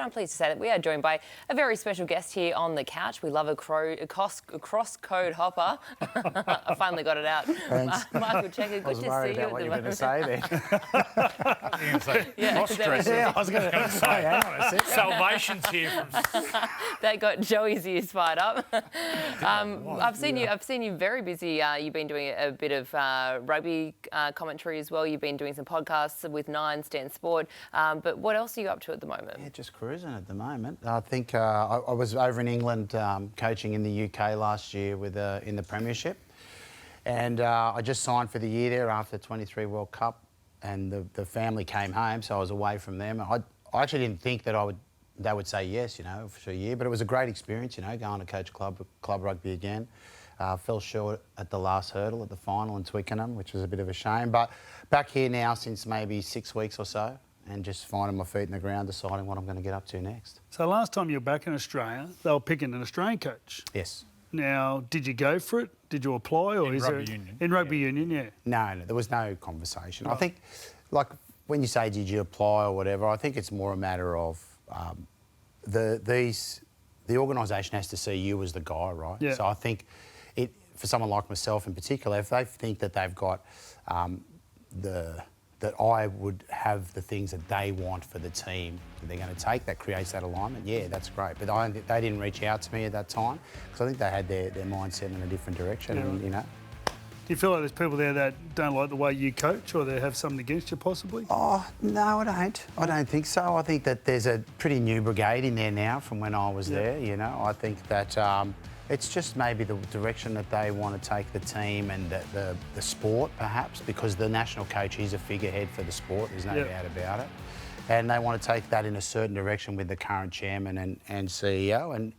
I'm pleased to say that we are joined by a very special guest here on the couch. We love a cross-code hopper. I finally got it out. Michael Cheika, good to see you. What you were going to say then? Yeah, I was going to say, hang on a second. Salvation's here from... That got Joey's ears fired up. I've seen you very busy. You've been doing a bit of rugby commentary as well. You've been doing some podcasts with Nine, Stan Sport. But what else are you up to at the moment? Yeah, just cruising at the moment. I think I was over in England coaching in the UK last year with in the Premiership. And I just signed for the year there after the 23 World Cup. And the family came home, so I was away from them. I actually didn't think that they would say yes, you know, for a year. But it was a great experience, you know, going to coach club rugby again. Fell short at the last hurdle at the final in Twickenham, which was a bit of a shame. But back here now since maybe 6 weeks or so, and just finding my feet in the ground, deciding what I'm going to get up to next. So last time you were back in Australia, they were picking an Australian coach. Yes. Now, did you go for it? Did you apply? Or in Rugby Union. In Rugby Union, yeah. No, there was no conversation. Right. I think, like, when you say did you apply or whatever, I think it's more a matter of the organisation has to see you as the guy, right? Yeah. So I think for someone like myself in particular, if they think that they've got that I would have the things that they want for the team that they're going to take, that creates that alignment, yeah, that's great. But they didn't reach out to me at that time because I think they had their mindset in a different direction, and, you know. Do you feel like there's people there that don't like the way you coach or they have something against you possibly? Oh, no, I don't. I don't think so. I think that there's a pretty new brigade in there now from when I was there, you know. I think that it's just maybe the direction that they want to take the team and the sport, perhaps, because the national coach is a figurehead for the sport, there's no doubt about it. And they want to take that in a certain direction with the current chairman and CEO,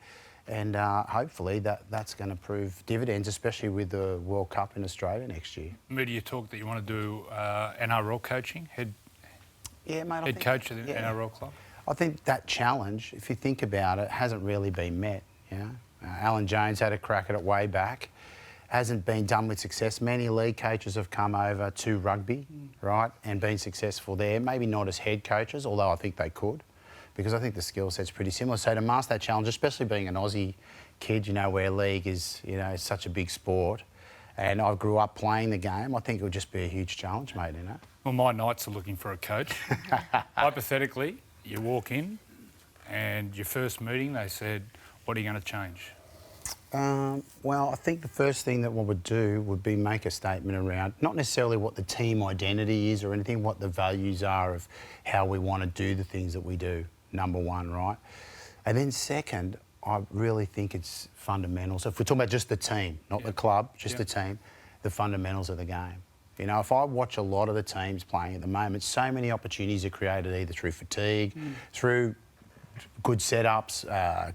and hopefully that's going to prove dividends, especially with the World Cup in Australia next year. Media talk that you want to do NRL coaching, head coach of the NRL club? I think that challenge, if you think about it, hasn't really been met, you know. Alan Jones had a crack at it way back. Hasn't been done with success. Many league coaches have come over to rugby, right, and been successful there. Maybe not as head coaches, although I think they could, because I think the skill set's pretty similar. So to master that challenge, especially being an Aussie kid, you know, where league is, you know, such a big sport, and I grew up playing the game, I think it would just be a huge challenge, mate, you know. Well, my Knights are looking for a coach. Hypothetically, you walk in and your first meeting, they said, what are you going to change? Well, I think the first thing that we would do would be make a statement around not necessarily what the team identity is or anything, what the values are of how we want to do the things that we do, number one, right? And then second, I really think it's fundamentals. If we're talking about just the team, not the club, just the team, the fundamentals of the game. You know, if I watch a lot of the teams playing at the moment, so many opportunities are created either through fatigue, through good setups,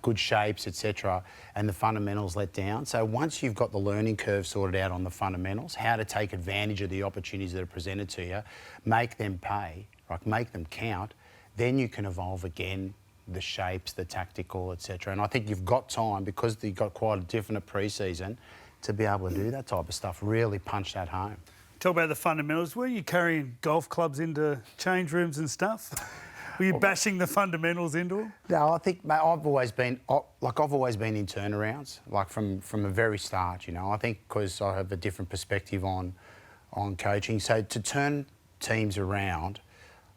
good shapes, etc., and the fundamentals let down. So once you've got the learning curve sorted out on the fundamentals, how to take advantage of the opportunities that are presented to you, make them pay, like make them count, then you can evolve again the shapes, the tactical, etc. And I think you've got time, because you've got quite a definite pre-season, to be able to do that type of stuff, really punch that home. Talk about the fundamentals. Were you carrying golf clubs into change rooms and stuff? Were you bashing the fundamentals into them? No, I think, mate, I've always been in turnarounds, like from the very start, you know. I think because I have a different perspective on coaching. So to turn teams around,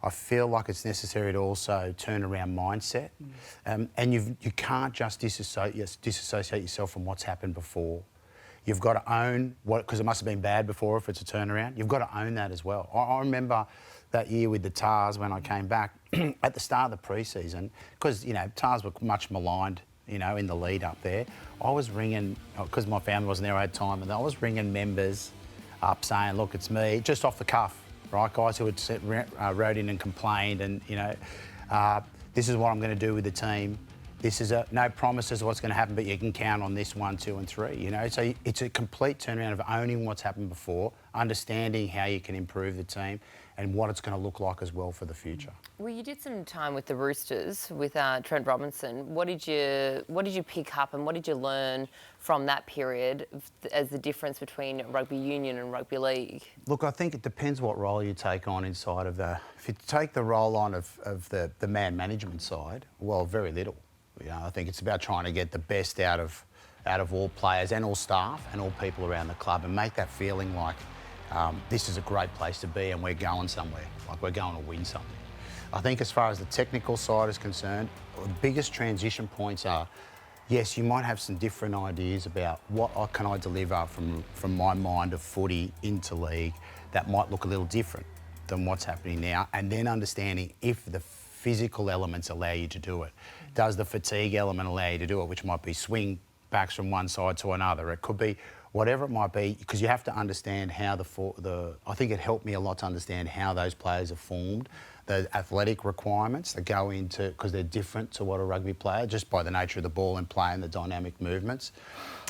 I feel like it's necessary to also turn around mindset. And you can't just disassociate yourself from what's happened before. You've got to own because it must have been bad before if it's a turnaround. You've got to own that as well. I remember that year with the Tars when I came back at the start of the pre-season, because, you know, Tars were much maligned, you know, in the lead up there. I was ringing, because my family wasn't there, I had time, and I was ringing members up saying, look, it's me, just off the cuff, right? Guys who had wrote in and complained and, you know, this is what I'm going to do with the team. This is no promises of what's going to happen, but you can count on this 1, 2 and 3, you know. So it's a complete turnaround of owning what's happened before, understanding how you can improve the team, and what it's going to look like as well for the future. Well, you did some time with the Roosters with Trent Robinson. What did you pick up and what did you learn from that period as the difference between rugby union and rugby league? Look, I think it depends what role you take on inside of the... If you take the role on of the man management side, well, very little. You know, I think it's about trying to get the best out of all players and all staff and all people around the club and make that feeling like this is a great place to be and we're going somewhere, like we're going to win something. I think as far as the technical side is concerned, the biggest transition points are, yes, you might have some different ideas about what can I deliver from my mind of footy into league that might look a little different than what's happening now, and then understanding if the physical elements allow you to do it. Does the fatigue element allow you to do it, which might be swing backs from one side to another. It could be whatever it might be, because you have to understand how I think it helped me a lot to understand how those players are formed, the athletic requirements that go into, because they're different to what a rugby player, just by the nature of the ball and play and the dynamic movements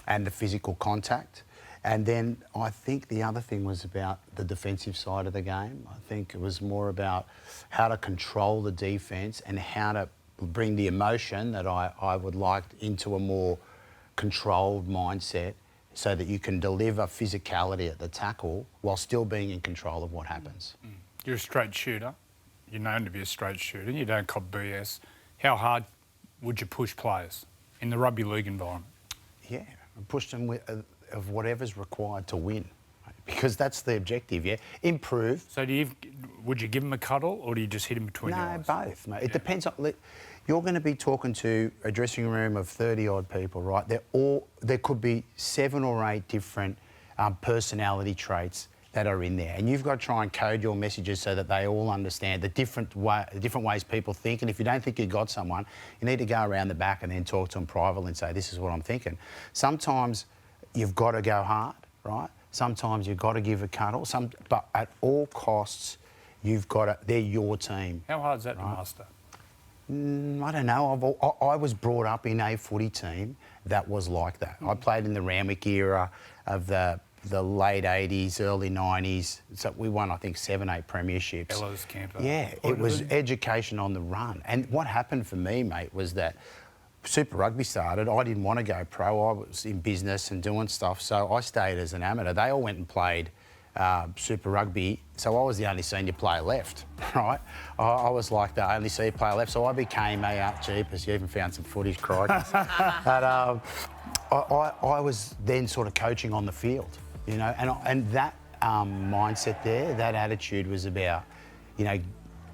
and the physical contact. And then I think the other thing was about the defensive side of the game. I think it was more about how to control the defence and how to bring the emotion that I would like into a more controlled mindset so that you can deliver physicality at the tackle while still being in control of what happens. You're a straight shooter. You're known to be a straight shooter. You don't cop BS. How hard would you push players in the rugby league environment? Yeah, push them of whatever's required to win, because that's the objective, yeah? Improve. So would you give them a cuddle or do you just hit them between your eyes? No, both, mate. It depends on... You're going to be talking to a dressing room of 30-odd people, right? There could be 7 or 8 different personality traits that are in there, and you've got to try and code your messages so that they all understand the different ways people think. And if you don't think you've got someone, you need to go around the back and then talk to them privately and say, this is what I'm thinking. Sometimes you've got to go hard, right? Sometimes you've got to give a cuddle. But at all costs, you've got to... They're your team. How hard is that to master? I don't know. I was brought up in a footy team that was like that. I played in the Randwick era of the late 80s, early 90s. So we won, I think, 7, 8 premierships. Bellows, Camper. Yeah, it was education on the run. And what happened for me, mate, was that Super Rugby started. I didn't want to go pro. I was in business and doing stuff, so I stayed as an amateur. They all went and played Super Rugby, so I was the only senior player left, right? I was like the only senior player left, so I became jeepers, you even found some footage, crikey. But I was then sort of coaching on the field, you know, and that mindset there, that attitude was about, you know,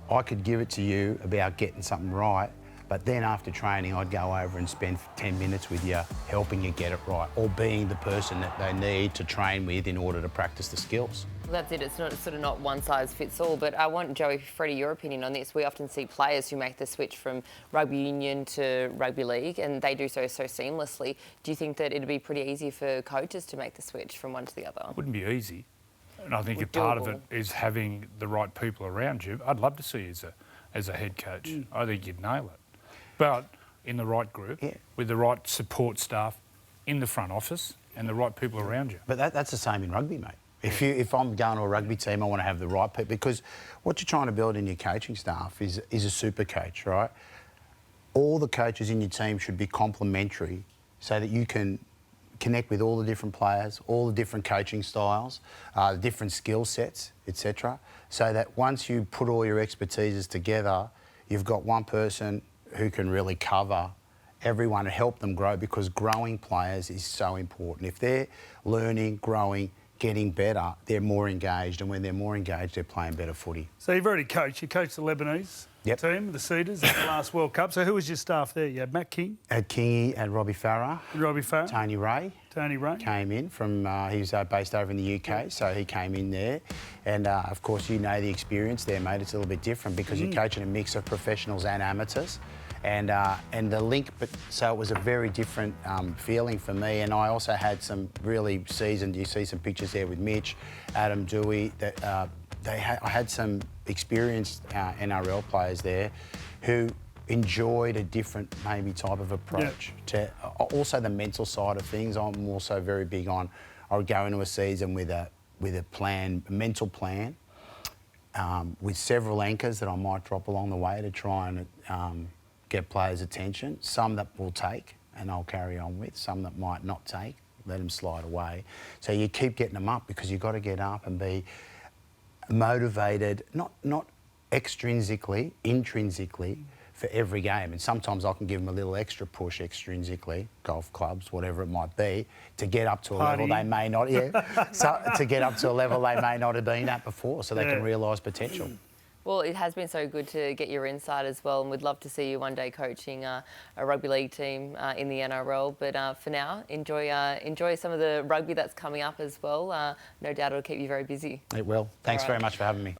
I could give it to you about getting something right, but then after training, I'd go over and spend 10 minutes with you, helping you get it right, or being the person that they need to train with in order to practice the skills. Well, that's it. It's sort of not one size fits all. But I want, Joey, Freddy, your opinion on this. We often see players who make the switch from rugby union to rugby league, and they do so seamlessly. Do you think that it'd be pretty easy for coaches to make the switch from one to the other? Wouldn't be easy. And I think a part of it is having the right people around you. I'd love to see you as a head coach. I think you'd nail it. But in the right group, with the right support staff in the front office and the right people around you. But that's the same in rugby, mate. If I'm going to a rugby team, I want to have the right people, because what you're trying to build in your coaching staff is a super coach, right? All the coaches in your team should be complementary so that you can connect with all the different players, all the different coaching styles, different skill sets, etc. So that once you put all your expertises together, you've got one person who can really cover everyone and help them grow, because growing players is so important. If they're learning, growing, getting better, they're more engaged, and when they're more engaged, they're playing better footy. So you've already coached. You coached the Lebanese team, the Cedars, at the last World Cup. So who was your staff there? You had Matt King? Had Kingy and Robbie Farah. Tony Ray. Tony Ray. Came in from, he was based over in the UK, so he came in there. And of course, you know the experience there, mate. It's a little bit different because you're coaching a mix of professionals and amateurs. And the link, so it was a very different feeling for me. And I also had some really seasoned, you see some pictures there with Mitch, Adam Dewey, I had some experienced NRL players there who enjoyed a different maybe type of approach to also the mental side of things. I'm also very big on, I would go into a season with a plan, a mental plan, with several anchors that I might drop along the way to try and get players' attention. Some that will take and I'll carry on with, some that might not take, let them slide away. So you keep getting them up because you've got to get up and be motivated, not extrinsically, intrinsically, for every game. And sometimes I can give them a little extra push extrinsically, golf clubs, whatever it might be, to get up to a level they may not, so to get up to a level they may not have been at before, so they can realise potential. Well, it has been so good to get your insight as well, and we'd love to see you one day coaching a rugby league team in the NRL. But for now, enjoy some of the rugby that's coming up as well. No doubt it'll keep you very busy. It will. Thanks very much for having me.